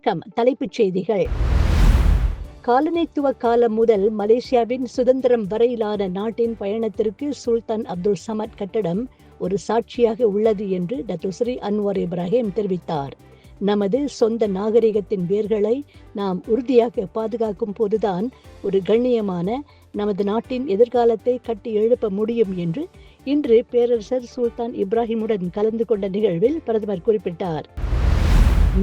வணக்கம். தலைப்புச் செய்திகள். காலனித்துவ காலம் முதல் மலேசியாவின் சுதந்திரம் வரையிலான நாட்டின் பயணத்திற்கு சுல்தான் அப்துல் சமத் கட்டடம் ஒரு சாட்சியாக உள்ளது என்று டத்துஸ்ரீ அன்வார் இப்ராஹிம் தெரிவித்தார். நமது சொந்த நாகரிகத்தின் வேர்களை நாம் உறுதியாக பாதுகாக்கும் போதுதான் ஒரு கண்ணியமான நமது நாட்டின் எதிர்காலத்தை கட்டி எழுப்ப முடியும் என்று இன்று பேரரசர் சுல்தான் இப்ராஹிமுடன் கலந்து கொண்ட நிகழ்வில் பிரதமர் குறிப்பிட்டார்.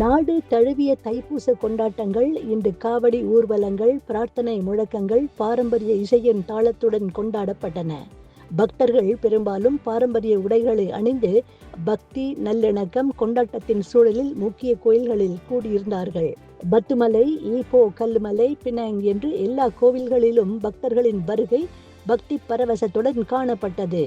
நாடு தழுவிய தைப்பூச கொண்டாட்டங்கள் இன்று காவடி ஊர்வலங்கள், பிரார்த்தனை முழக்கங்கள், பாரம்பரிய இசையின் தாளத்துடன் கொண்டாடப்பட்டன. பக்தர்கள் பெரும்பாலும் பாரம்பரிய உடைகளை அணிந்து பக்தி, நல்லிணக்கம், கொண்டாட்டத்தின் சூழலில் முக்கிய கோயில்களில் கூடியிருந்தார்கள். பத்துமலை, ஈப்போ, கல்லுமலை, பினாங் என்று எல்லா கோவில்களிலும் பக்தர்களின் வருகை பக்தி பரவசத்துடன் காணப்பட்டது.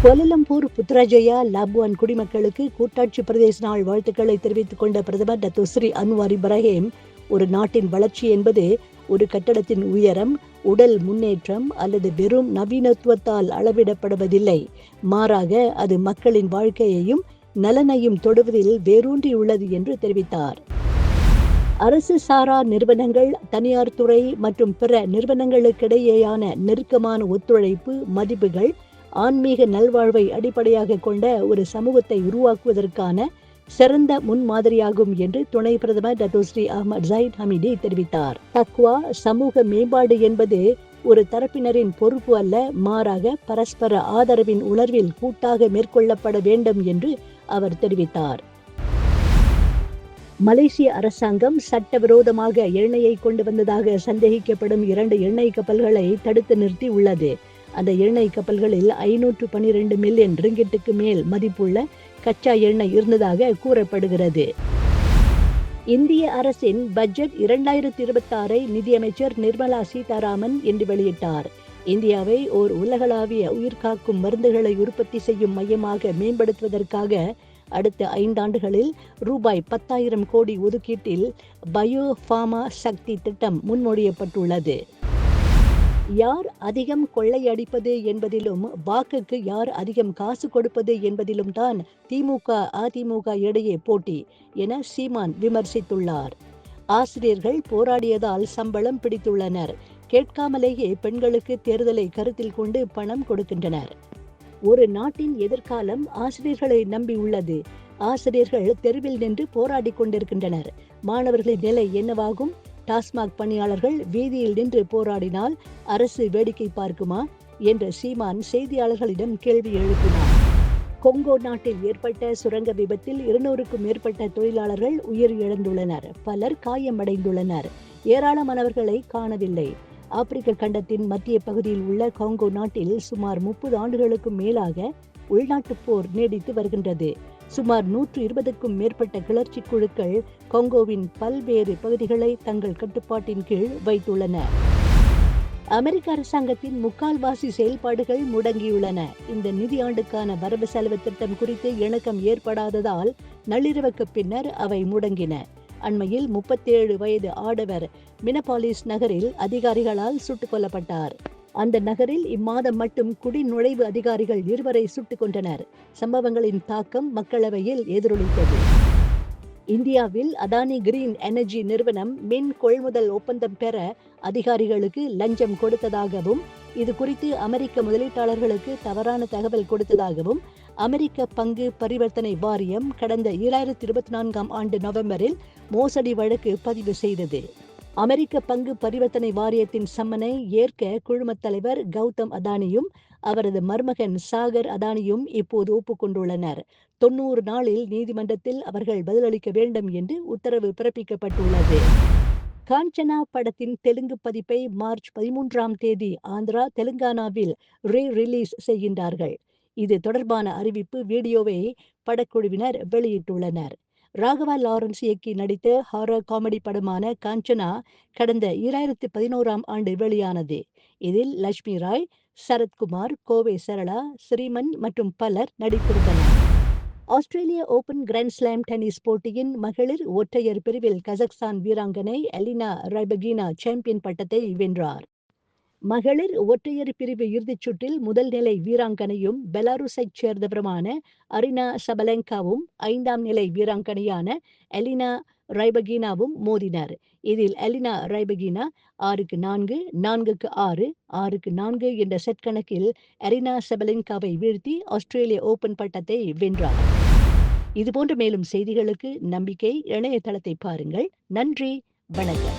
கோலாலம்பூர், புத்ராஜயா, லாபுவான் குடிமக்களுக்கு கூட்டாட்சி பிரதேச நாள் வாழ்த்துக்களை தெரிவித்துக் கொண்ட பிரதமர் டத்துஸ்ரீ அன்வார் இப்ராஹிம், ஒரு நாட்டின் வளர்ச்சி என்பது ஒரு கட்டடத்தின் உயரம், உடல் முன்னேற்றம் அல்லது வெறும் நவீனத்துவத்தால் அளவிடப்படுவதில்லை. மாறாக அது மக்களின் வாழ்க்கையையும் நலனையும் தொடுவதில் வேரூன்றியுள்ளது என்று தெரிவித்தார். அரசு சாரா நிறுவனங்கள், தனியார் துறை மற்றும் பிற நிறுவனங்களுக்கிடையேயான நெருக்கமான ஒத்துழைப்பு, மதிப்புகள், ஆன்மீக நல்வாழ்வை அடிப்படையாக கொண்ட ஒரு சமூகத்தை உருவாக்குவதற்கான சிறந்த முன்மாதிரியாகும் என்று துணை பிரதமர் டத்துஸ்ரீ அஹ்மத் ஜாயித் ஹமீடி தெரிவித்தார். தக்வா, சமூக மேம்பாடு என்பது ஒரு தரப்பினரின் பொறுப்பு அல்ல, மாறாக பரஸ்பர ஆதரவின் உணர்வில் கூட்டாக மேற்கொள்ளப்பட வேண்டும் என்று அவர் தெரிவித்தார். மலேசிய அரசாங்கம் சட்டவிரோதமாக எண்ணெயை கொண்டு வந்ததாக சந்தேகிக்கப்படும் 2 எண்ணெய் கப்பல்களை தடுத்து நிறுத்தி உள்ளது. அந்த எண்ணெய் கப்பல்களில் 512 மில்லியன் ரிங்கிட்டுக்கு மேல் மதிப்புள்ள கச்சா எண்ணெய் இருந்ததாக கூறப்படுகிறது. இந்திய அரசின் பட்ஜெட் 2026 நிதியமைச்சர் நிர்மலா சீதாராமன் இன்று வெளியிட்டார். இந்தியாவை ஓர் உலகளாவிய உயிர்காக்கும் மருந்துகளை உற்பத்தி செய்யும் மையமாக மேம்படுத்துவதற்காக அடுத்த 5 ஆண்டுகளில் ரூபாய் 10,000 கோடி ஒதுக்கீட்டில் பயோ ஃபார்மா சக்தி திட்டம் முன்மொழியப்பட்டுள்ளது. யார் அதிகம் கொள்ளையடிப்பது என்பதிலும், வாக்குக்கு யார் அதிகம் காசு கொடுப்பது என்பதிலும் தான் திமுக, அதிமுக இடையே போட்டி என சீமான் விமர்சித்துள்ளார். ஆசிரியர்கள் போராடியதால் சம்பளம் பிடித்துள்ளனர். கேட்காமலேயே பெண்களுக்கு தேர்தலை கருத்தில் கொண்டு பணம் கொடுக்கின்றனர். ஒரு நாட்டின் எதிர்காலம் ஆசிரியர்களை நம்பி உள்ளது. ஆசிரியர்கள் தெருவில் நின்று போராடி கொண்டிருக்கின்றனர். மாணவர்களின் நிலை என்னவாகும்? டாஸ்மாக் பணியாளர்கள் வீதியில் நின்று போராடினால் அரசு வேடிக்கை பார்க்குமா என்ற சீமான் செய்தியாளர்களிடம் கேள்வி எழுப்பினார். கொங்கோ நாட்டில் ஏற்பட்ட சுரங்க விபத்தில் 200க்கும் மேற்பட்ட தொழிலாளர்கள் உயிர் இழந்துள்ளனர். பலர் காயமடைந்துள்ளனர். ஏராளமானவர்களை காணவில்லை. ஆப்பிரிக்க கண்டத்தின் மத்திய பகுதியில் உள்ள கொங்கோ நாட்டில் சுமார் 30 ஆண்டுகளுக்கும் மேலாக உள்நாட்டு போர் நீடித்து வருகின்றது. சுமார் 120க்கும் மேற்பட்ட கிளர்ச்சி குழுக்கள் கொங்கோவின் பல்வேறு பகுதிகளை தங்கள் கட்டுப்பாட்டின் கீழ் வைத்துள்ளன. அமெரிக்க அரசாங்கத்தின் முக்கால்வாசி செயல்பாடுகள் முடங்கியுள்ளன. இந்த நிதியாண்டுக்கான வரவு செலவு திட்டம் குறித்து இணக்கம் ஏற்படாததால் நள்ளிரவுக்கு பின்னர் அவை முடங்கின. அண்மையில் 37 வயது ஆடவர் மினபாலிஸ் நகரில் அதிகாரிகளால் சுட்டுக் கொல்லப்பட்டார். அந்த நகரில் இம்மாதம் மட்டும் குடிநுழைவு அதிகாரிகள் 2 சுட்டுக் கொன்றனர். சம்பவங்களின் தாக்கம் மக்களவையில் எதிரொலித்தது. இந்தியாவில் அதானி கிரீன் எனர்ஜி நிறுவனம் மின் கொள்முதல் ஒப்பந்தம் பெற அதிகாரிகளுக்கு லஞ்சம் கொடுத்ததாகவும், இது குறித்து அமெரிக்க முதலீட்டாளர்களுக்கு தவறான தகவல் கொடுத்ததாகவும் அமெரிக்க பங்கு பரிவர்த்தனை வாரியம் கடந்த 2024ஆம் ஆண்டு நவம்பரில் மோசடி வழக்கு பதிவு செய்தது. அமெரிக்க பங்கு பரிவர்த்தனை வாரியத்தின் சம்மனை ஏற்க குழுமத் தலைவர் கௌதம் அதானியும் அவரது மருமகன் சாகர் அதானியும் இப்போது ஒப்புக்கொண்டுள்ளனர். 90 நாளில் நீதிமன்றத்தில் அவர்கள் பதிலளிக்க வேண்டும் என்று உத்தரவு பிறப்பிக்கப்பட்டுள்ளது. காஞ்சனா படத்தின் தெலுங்கு பதிப்பை மார்ச் 13ஆம் தேதி ஆந்திரா, தெலுங்கானாவில் ரிலீஸ் செய்கின்றார்கள். இது தொடர்பான அறிவிப்பு வீடியோவை படக்குழுவினர் வெளியிட்டுள்ளனர். ராகவா லாரன்ஸ் இயக்கி நடித்த ஹாரர் காமெடி படமான காஞ்சனா கடந்த 2011ஆம் ஆண்டு வெளியானது. இதில் லட்சுமி ராய், சரத்குமார், கோவை சரளா, ஸ்ரீமன் மற்றும் பலர் நடித்திருந்தனர். ஆஸ்திரேலிய ஓபன் கிராண்ட் ஸ்லாம் டென்னிஸ் போட்டியின் மகளிர் ஒற்றையர் பிரிவில் கசக்ஸ்தான் வீராங்கனை எலினா ரைபகினா சாம்பியன் பட்டத்தை வென்றார். மகளிர் ஒற்றையர் பிரிவு இறுதிச் சுற்றில் முதல் நிலை வீராங்கனையும் பெலாருஸைச் சேர்ந்தவருமான அரினா சபலென்காவும் 5ஆம் நிலை வீராங்கனையான எலினா ரைபகினாவும் மோதினர். இதில் எலினா ரைபகினா 6-4, 4-6, 6-4 என்ற செட் கணக்கில் அரினா சபலென்காவை வீழ்த்தி ஆஸ்திரேலிய ஓபன் பட்டத்தை வென்றார். இதுபோன்ற மேலும் செய்திகளுக்கு நம்பிக்கை இணையதளத்தை பாருங்கள். நன்றி, வணக்கம்.